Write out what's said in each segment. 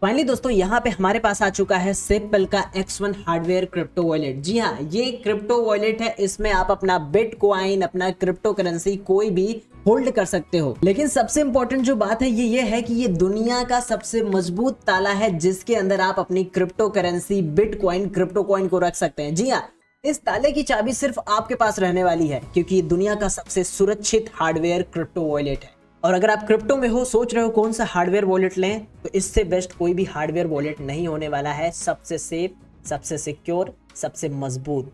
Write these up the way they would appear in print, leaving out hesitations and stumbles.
Finally दोस्तों यहाँ पे हमारे पास आ चुका है सेपल का X1 हार्डवेयर क्रिप्टो वॉलेट। जी हाँ, ये क्रिप्टो वॉलेट है। इसमें आप अपना बिटकॉइन, अपना क्रिप्टो करेंसी कोई भी होल्ड कर सकते हो। लेकिन सबसे इंपॉर्टेंट जो बात है ये है कि ये दुनिया का सबसे मजबूत ताला है जिसके अंदर आप अपनी crypto currency, bitcoin, crypto coin को रख सकते हैं। जी हाँ, इस ताले की चाबी सिर्फ आपके पास रहने वाली है क्योंकि ये दुनिया का सबसे सुरक्षित हार्डवेयर क्रिप्टो वॉलेट है। और अगर आप क्रिप्टो में हो, सोच रहे हो कौन सा हार्डवेयर वॉलेट लें, तो इससे बेस्ट कोई भी हार्डवेयर वॉलेट नहीं होने वाला है। सबसे सेफ, सबसे सिक्योर, सबसे मजबूत।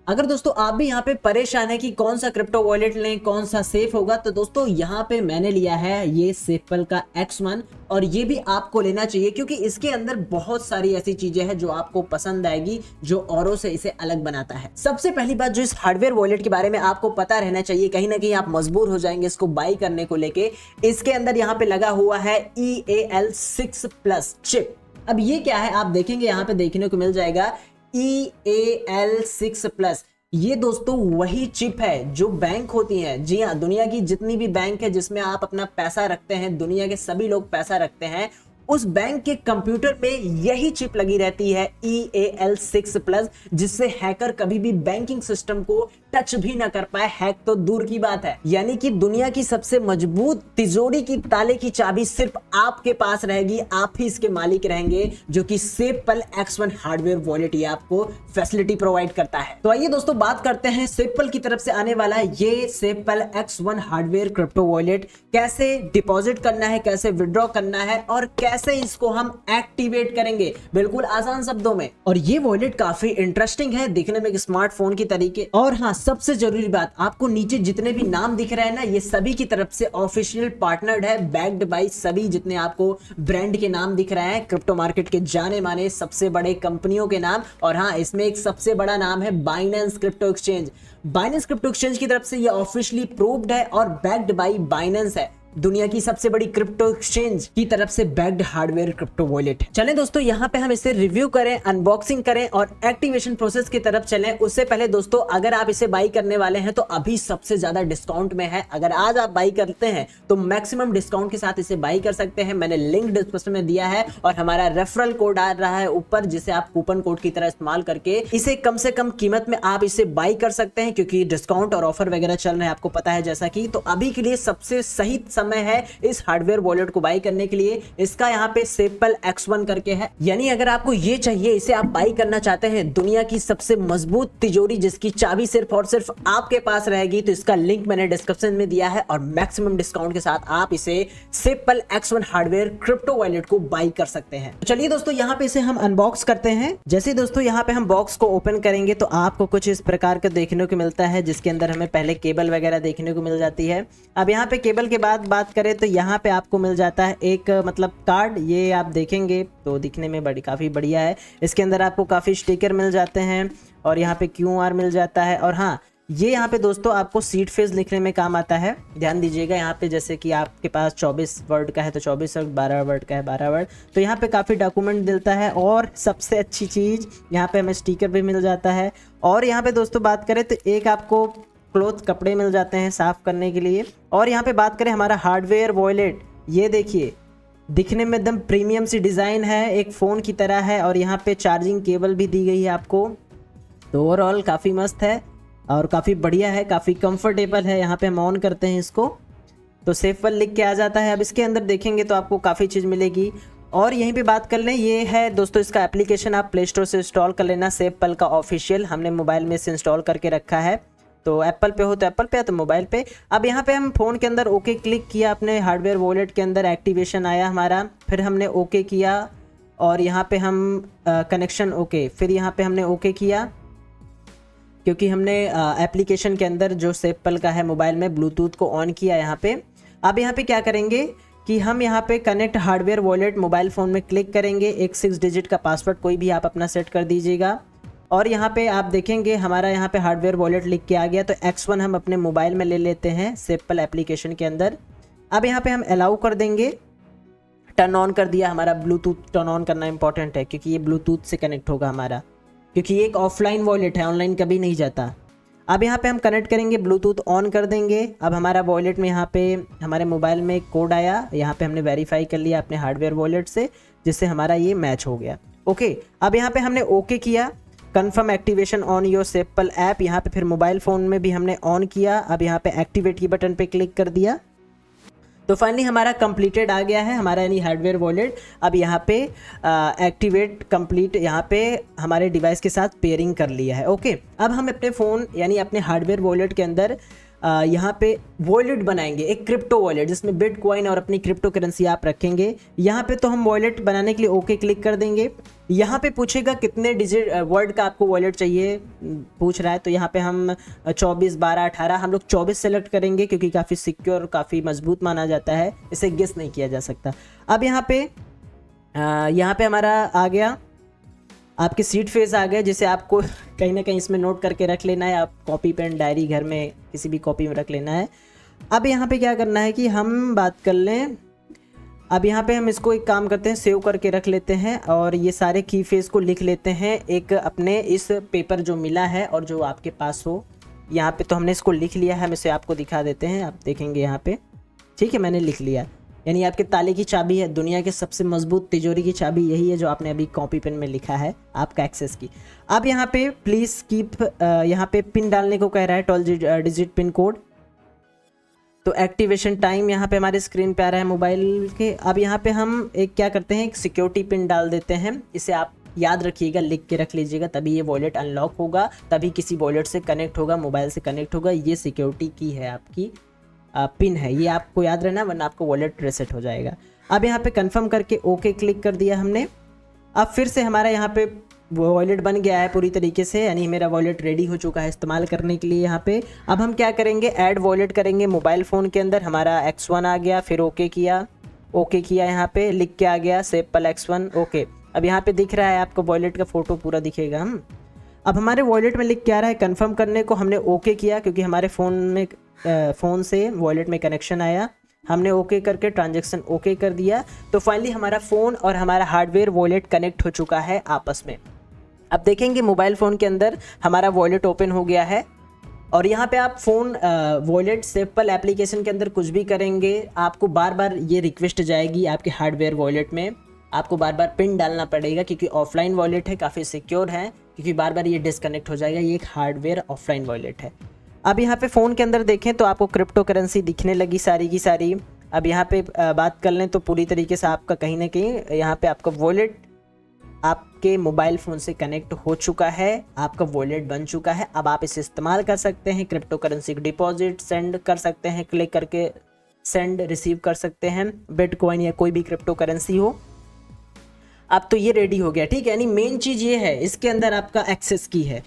अगर दोस्तों आप भी यहाँ पे परेशान है कि कौन सा क्रिप्टो वॉलेट लें, कौन सा सेफ होगा, तो दोस्तों यहाँ पे मैंने लिया है ये सेपल का X1 और ये भी आपको लेना चाहिए क्योंकि इसके अंदर बहुत सारी ऐसी चीजें हैं जो आपको पसंद आएगी, जो औरों से इसे अलग बनाता है। सबसे पहली बात जो इस हार्डवेयर वॉलेट के बारे में आपको पता रहना चाहिए, कहीं ना कहीं आप मजबूर हो जाएंगे इसको बाई करने को लेके, इसके अंदर यहाँ पे लगा हुआ है EAL6+ चिप। अब ये क्या है आप देखेंगे, यहाँ पे देखने को मिल जाएगा EAL6+। ये दोस्तों वही चिप है जो बैंक होती है। जी हाँ, दुनिया की जितनी भी बैंक है जिसमें आप अपना पैसा रखते हैं, दुनिया के सभी लोग पैसा रखते हैं, उस बैंक के कंप्यूटर में यही चिप लगी रहती है EAL6+, जिससे हैकर कभी भी बैंकिंग सिस्टम को टच भी ना कर पाए। हैक तो दूर की बात है। यानी कि दुनिया की सबसे मजबूत तिजोरी की ताले की चाबी सिर्फ आपके पास रहेगी, आप ही इसके मालिक रहेंगे, जो कि सेपल X1 हार्डवेयर वॉलेट ये आपको फैसिलिटी प्रोवाइड करता है। तो आइए दोस्तों बात करते हैं सेपल की तरफ से आने वाला ये sepal X1 hardware crypto wallet कैसे डिपॉजिट करना है, कैसे विड्रॉ करना है और कैसे इसको हम एक्टिवेट करेंगे, बिल्कुल आसान शब्दों में। और ये वॉलेट काफी इंटरेस्टिंग है, दिखने में एक स्मार्टफोन की तरीके। और हाँ, सबसे जरूरी बात, आपको नीचे जितने भी नाम दिख रहे हैं ना, ये सभी की तरफ से ऑफिशियल पार्टनर्ड है, बैक्ड बाय सभी जितने आपको ब्रांड के नाम दिख रहे हैं, क्रिप्टो मार्केट के जाने माने सबसे बड़े कंपनियों के नाम। और हाँ, इसमें एक सबसे बड़ा नाम है Binance crypto exchange. Binance crypto exchange की तरफ से ये ऑफिशियली प्रूव्ड है और बैक्ड बाय बाइनेंस है, दुनिया की सबसे बड़ी क्रिप्टो एक्सचेंज की तरफ से बैक्ड हार्डवेयर क्रिप्टो वॉलेट है। चलें दोस्तों, यहाँ पे हम इसे रिव्यू करें, अनबॉक्सिंग करें और एक्टिवेशन प्रोसेस की तरफ चलें। उससे पहले दोस्तों, अगर आप इसे बाई करने वाले हैं तो अभी सबसे ज्यादा डिस्काउंट में है। अगर आज आप बाई करते हैं तो मैक्सिमम डिस्काउंट के साथ इसे बाई कर सकते हैं। मैंने लिंक डिस्क्रिप्शन में दिया है और हमारा रेफरल कोड आ रहा है ऊपर, जिसे आप कूपन कोड की तरह इस्तेमाल करके इसे कम से कम कीमत में आप इसे बाई कर सकते हैं, क्योंकि डिस्काउंट और ऑफर वगैरह चल रहे हैं, आपको पता है जैसा कि। तो अभी के लिए सबसे सही समय है इस हार्डवेयर वॉलेट को बाई करने के लिए। इसका यहाँ पे सेपल X1 करके है, यानी अगर आपको ये चाहिए, इसे आप बाई करना चाहते हैं, दुनिया की सबसे मजबूत तिजोरी जिसकी चाबी सिर्फ और सिर्फ आपके पास रहेगी, तो इसका लिंक मैंने डिस्क्रिप्शन में दिया है और मैक्सिमम डिस्काउंट के साथ आप इसे sepal X1 hardware crypto wallet को बाई कर सकते हैं। तो चलिए दोस्तों, यहाँ पे इसे हम अनबॉक्स करते हैं। जैसे दोस्तों यहाँ पे हम बॉक्स को ओपन करेंगे तो आपको कुछ इस प्रकार का देखने को मिलता है, जिसके अंदर हमें पहले केबल वगैरह देखने को मिल जाती है। अब यहाँ पे केबल के बाद बात करें तो यहाँ पे आपको मिल जाता है एक मतलब कार्ड। ये आप देखेंगे तो दिखने में काफ़ी बढ़िया है। इसके अंदर आपको काफ़ी स्टिकर मिल जाते हैं और यहाँ पे QR मिल जाता है। और हाँ, ये यहाँ पे दोस्तों आपको सीड फेज लिखने में काम आता है, ध्यान दीजिएगा। यहाँ पे जैसे कि आपके पास 24 वर्ड का है तो 24 वर्ड, 12 वर्ड का है 12 वर्ड, तो यहाँ पे काफ़ी डॉक्यूमेंट मिलता है। और सबसे अच्छी चीज़, यहाँ पे हमें स्टिकर भी मिल जाता है। और यहाँ पे दोस्तों बात करें तो एक आपको क्लॉथ, कपड़े मिल जाते हैं साफ करने के लिए। और यहाँ पे बात करें हमारा हार्डवेयर वॉलेट, ये देखिए दिखने में एकदम प्रीमियम सी डिज़ाइन है, एक फ़ोन की तरह है। और यहाँ पे चार्जिंग केबल भी दी गई है आपको। तो ओवरऑल काफ़ी मस्त है और काफ़ी बढ़िया है, काफ़ी कंफर्टेबल है। यहाँ पे हम ऑन करते हैं इसको तो सेपल लिख के आ जाता है। अब इसके अंदर देखेंगे तो आपको काफ़ी चीज़ मिलेगी। और यहीं पे बात कर लें, ये है दोस्तों इसका एप्लीकेशन, आप प्ले स्टोर से इंस्टॉल कर लेना, सेपल का ऑफिशियल। हमने मोबाइल में इसे इंस्टॉल करके रखा है, तो एप्पल पे हो तो एप्पल पे है तो मोबाइल पे। अब यहाँ पे हम फ़ोन के अंदर ओके क्लिक किया, अपने हार्डवेयर वॉलेट के अंदर एक्टिवेशन आया हमारा, फिर हमने ओके किया और यहाँ पे हम कनेक्शन ओके, फिर यहाँ पे हमने ओके किया क्योंकि हमने एप्लीकेशन के अंदर जो सेपल का है मोबाइल में ब्लूटूथ को ऑन किया यहाँ पे। अब यहाँ पे क्या करेंगे कि हम यहाँ पे connect hardware wallet mobile phone में क्लिक करेंगे। एक 6 डिजिट का पासवर्ड कोई भी आप अपना सेट कर दीजिएगा। और यहाँ पे आप देखेंगे हमारा यहाँ पे हार्डवेयर वॉलेट लिख के आ गया। तो X1 हम अपने मोबाइल में ले लेते हैं सेपल एप्लीकेशन के अंदर। अब यहाँ पे हम अलाउ कर देंगे, टर्न ऑन कर दिया। हमारा ब्लूटूथ टर्न ऑन करना इंपॉर्टेंट है क्योंकि ये ब्लूटूथ से कनेक्ट होगा हमारा, क्योंकि ये एक ऑफलाइन वॉलेट है, ऑनलाइन कभी नहीं जाता। अब यहाँ पे हम कनेक्ट करेंगे, ब्लूटूथ ऑन कर देंगे। अब हमारा वॉलेट में यहाँ पे हमारे मोबाइल में एक कोड आया, यहाँ पे हमने वेरीफाई कर लिया अपने हार्डवेयर वॉलेट से। जिससे हमारा ये मैच हो गया। ओके, अब यहाँ पे हमने ओके किया, confirm activation on your sepal app, यहाँ पे फिर मोबाइल फ़ोन में भी हमने ऑन किया। अब यहाँ पे एक्टिवेट की बटन पे क्लिक कर दिया तो फाइनली हमारा कंप्लीटेड आ गया है हमारा यानी हार्डवेयर वॉलेट। अब यहाँ पे एक्टिवेट कंप्लीट यहाँ पे हमारे डिवाइस के साथ पेयरिंग कर लिया है। ओके, अब हम अपने फ़ोन यानी अपने हार्डवेयर वॉलेट के अंदर यहाँ पे वॉलेट बनाएंगे, एक क्रिप्टो वॉलेट जिसमें बिटकॉइन और अपनी क्रिप्टो करेंसी आप रखेंगे। यहाँ पे तो हम वॉलेट बनाने के लिए ओके क्लिक कर देंगे। यहाँ पे पूछेगा कितने डिजिट वर्ड का आपको वॉलेट चाहिए पूछ रहा है, तो यहाँ पे हम 24, 12, 18 हम लोग 24 सेलेक्ट करेंगे क्योंकि काफ़ी सिक्योर काफ़ी मजबूत माना जाता है, इसे गेस नहीं किया जा सकता। अब यहाँ पे हमारा आ गया आपके सीड फेज आ गए, जिसे आपको कहीं ना कहीं इसमें नोट करके रख लेना है, आप कॉपी पेन डायरी घर में किसी भी कॉपी में रख लेना है। अब यहाँ पे क्या करना है कि हम बात कर लें, अब यहाँ पे हम इसको एक काम करते हैं, सेव करके रख लेते हैं और ये सारे की फेज को लिख लेते हैं एक अपने इस पेपर जो मिला है और जो आपके पास हो। यहाँ पे तो हमने इसको लिख लिया है, हम इसे आपको दिखा देते हैं, आप देखेंगे यहाँ पे, ठीक है, मैंने लिख लिया। यानी आपके ताले की चाबी है, दुनिया के सबसे मजबूत तिजोरी की चाबी यही है जो आपने अभी कॉपी पेन में लिखा है आपका एक्सेस की। अब यहाँ पे प्लीज़ कीप यहाँ पे पिन डालने को कह रहा है, 12 डिजिट पिन कोड। तो एक्टिवेशन टाइम यहाँ पे हमारे स्क्रीन पे आ रहा है मोबाइल के। अब यहाँ पे हम एक क्या करते हैं, एक सिक्योरिटी पिन डाल देते हैं, इसे आप याद रखिएगा, लिख के रख लीजिएगा, तभी ये वॉलेट अनलॉक होगा, तभी किसी वॉलेट से कनेक्ट होगा, मोबाइल से कनेक्ट होगा। ये सिक्योरिटी की है आपकी पिन है, ये आपको याद रहना वरना आपको वॉलेट रीसेट हो जाएगा। अब यहाँ पे कंफर्म करके ओके क्लिक कर दिया हमने। अब फिर से हमारा यहाँ पे वॉलेट बन गया है पूरी तरीके से, यानी मेरा वॉलेट रेडी हो चुका है इस्तेमाल करने के लिए। यहाँ पे अब हम क्या करेंगे, ऐड वॉलेट करेंगे मोबाइल फ़ोन के अंदर। हमारा X1 आ गया, फिर ओके किया, यहाँ पे लिख के आ गया सेपल X1 ओके। अब यहाँ पे दिख रहा है आपको वॉलेट का फ़ोटो पूरा दिखेगा। हम अब हमारे वॉलेट में लिख के आ रहा है कंफर्म करने को, हमने ओके किया क्योंकि हमारे फ़ोन से वॉलेट में कनेक्शन आया, हमने ओके करके ट्रांजैक्शन ओके कर दिया। तो फाइनली हमारा फ़ोन और हमारा हार्डवेयर वॉलेट कनेक्ट हो चुका है आपस में। अब देखेंगे मोबाइल फ़ोन के अंदर हमारा वॉलेट ओपन हो गया है और यहाँ पे आप फ़ोन वॉलेट सेपल एप्लीकेशन के अंदर कुछ भी करेंगे, आपको बार बार ये रिक्वेस्ट जाएगी आपके हार्डवेयर वॉलेट में, आपको बार बार पिन डालना पड़ेगा क्योंकि ऑफलाइन वॉलेट है, काफ़ी सिक्योर है, क्योंकि बार बार ये डिस्कनेक्ट हो जाएगा, ये एक हार्डवेयर ऑफलाइन वॉलेट है। अब यहाँ पे फ़ोन के अंदर देखें तो आपको क्रिप्टो करेंसी दिखने लगी सारी की सारी। अब यहाँ पे बात कर लें तो पूरी तरीके से आपका कहीं ना कहीं यहाँ पे आपका वॉलेट आपके मोबाइल फ़ोन से कनेक्ट हो चुका है, आपका वॉलेट बन चुका है। अब आप इसे इस्तेमाल कर सकते हैं, क्रिप्टो करेंसी डिपॉजिट सेंड कर सकते हैं, क्लिक करके सेंड रिसीव कर सकते हैं, बिटकॉइन या कोई भी क्रिप्टो करेंसी हो। अब तो ये रेडी हो गया, ठीक है, यानी मेन चीज़ ये है इसके अंदर आपका एक्सेस की है।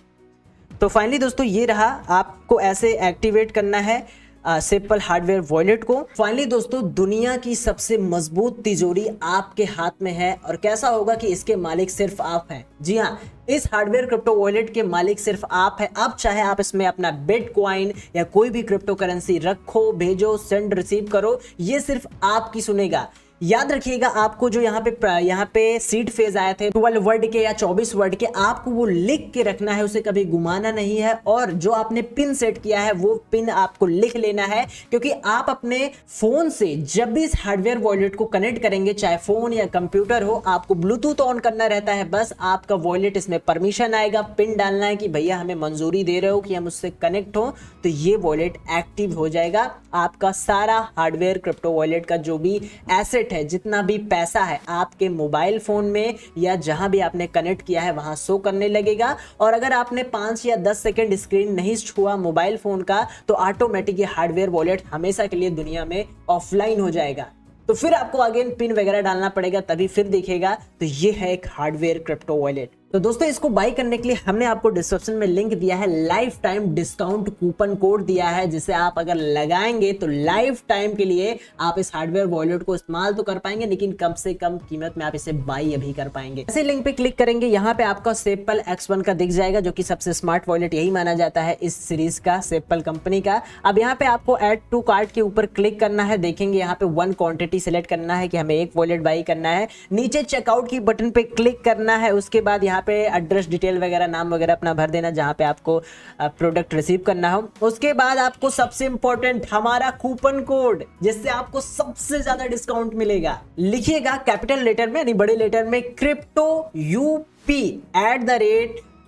तो फाइनली दोस्तों ये रहा, आपको ऐसे एक्टिवेट करना है सेपल हार्डवेयर वॉलेट को। फाइनली दोस्तों दुनिया की सबसे मजबूत तिजोरी आपके हाथ में है और कैसा होगा कि इसके मालिक सिर्फ आप हैं। जी हाँ, इस हार्डवेयर क्रिप्टो वॉलेट के मालिक सिर्फ आप हैं। अब चाहे आप इसमें अपना बिटकॉइन या कोई भी क्रिप्टो करेंसी रखो, भेजो, सेंड रिसीव करो, ये सिर्फ आपकी सुनेगा। याद रखिएगा, आपको जो यहाँ पे सीड फेज आए थे 12 वर्ड के या 24 वर्ड के, आपको वो लिख के रखना है, उसे कभी घुमाना नहीं है। और जो आपने पिन सेट किया है वो पिन आपको लिख लेना है, क्योंकि आप अपने फोन से जब भी इस हार्डवेयर वॉलेट को कनेक्ट करेंगे, चाहे फोन या कंप्यूटर हो, आपको ब्लूटूथ ऑन करना रहता है। बस आपका वॉलेट इसमें परमिशन आएगा, पिन डालना है कि भैया हमें मंजूरी दे रहे हो कि हम उससे कनेक्ट हो, तो ये वॉलेट एक्टिव हो जाएगा। आपका सारा हार्डवेयर क्रिप्टो वॉलेट का जो भी एसेट है, जितना भी पैसा है, आपके मोबाइल फोन में या जहां भी आपने कनेक्ट किया है वहां शो करने लगेगा। और अगर आपने 5 या 10 सेकंड स्क्रीन नहीं छुआ मोबाइल फोन का, तो ऑटोमेटिक ये हार्डवेयर वॉलेट हमेशा के लिए दुनिया में ऑफलाइन हो जाएगा। तो फिर आपको अगेन पिन वगैरह डालना पड़ेगा, तभी फिर दिखेगा। तो ये है एक हार्डवेयर क्रिप्टो वॉलेट। तो दोस्तों इसको बाय करने के लिए हमने आपको डिस्क्रिप्शन में लिंक दिया है, life time discount coupon code दिया है, जिसे आप अगर लगाएंगे तो लाइफ टाइम के लिए आप इस हार्डवेयर वॉलेट को इस्तेमाल तो कर पाएंगे, लेकिन कम से कम कीमत में आप इसे बाय अभी कर पाएंगे। ऐसे लिंक पे क्लिक करेंगे, यहाँ पे आपका सेपल X1 का दिख जाएगा, जो कि सबसे स्मार्ट वॉलेट यही माना जाता है इस सीरीज का, सेपल कंपनी का। अब यहाँ पे आपको ऐड टू कार्ट के ऊपर क्लिक करना है, देखेंगे यहाँ पे 1 क्वांटिटी सेलेक्ट करना है कि हमें एक वॉलेट बाय करना है। नीचे चेकआउट की बटन पे क्लिक करना है, उसके बाद यहाँ पे एड्रेस डिटेल वगैरह, नाम वगैरह अपना भर देना जहाँ पे आपको प्रोडक्ट रिसीव करना हो। उसके बाद आपको सबसे इंपॉर्टेंट हमारा कूपन कोड, जिससे आपको सबसे ज्यादा डिस्काउंट मिलेगा। लिखिएगा कैपिटल लेटर में यानी बड़े लेटर में क्रिप्टो UP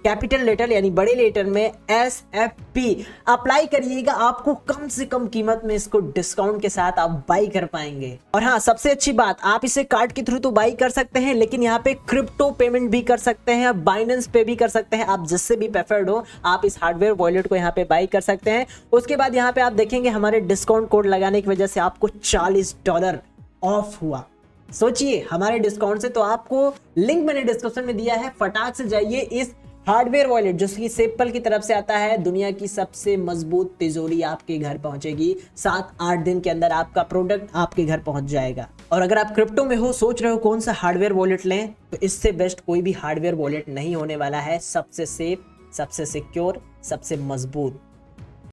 कैपिटल लेटर यानी बड़े लेटर में SFP अप्लाई करिएगा। आपको कम से कम कीमत में इसको डिस्काउंट के साथ आप बाई कर पाएंगे। और हाँ, सबसे अच्छी बात, आप इसे कार्ड के थ्रू तो बाई कर सकते हैं, लेकिन यहाँ पे क्रिप्टो पेमेंट भी कर सकते हैं, आप बाइनेंस पे भी कर सकते हैं। आप जिससे भी प्रेफर्ड हो आप इस हार्डवेयर वॉलेट को यहाँ पे बाई कर सकते हैं। उसके बाद यहाँ पे आप देखेंगे हमारे डिस्काउंट कोड लगाने की वजह से आपको $40 ऑफ हुआ। सोचिए हमारे डिस्काउंट से। तो आपको लिंक मैंने डिस्क्रिप्शन में दिया है, फटाक से जाइए। इस हार्डवेयर वॉलेट जो कि सेप्पल की तरफ से आता है, दुनिया की सबसे मजबूत तिजोरी आपके घर पहुंचेगी। 7-8 दिन के अंदर आपका प्रोडक्ट आपके घर पहुंच जाएगा। और अगर आप क्रिप्टो में हो, सोच रहे हो कौन सा हार्डवेयर वॉलेट लें, तो इससे बेस्ट कोई भी हार्डवेयर वॉलेट नहीं होने वाला है। सबसे सेफ, सबसे सिक्योर, सबसे मजबूत।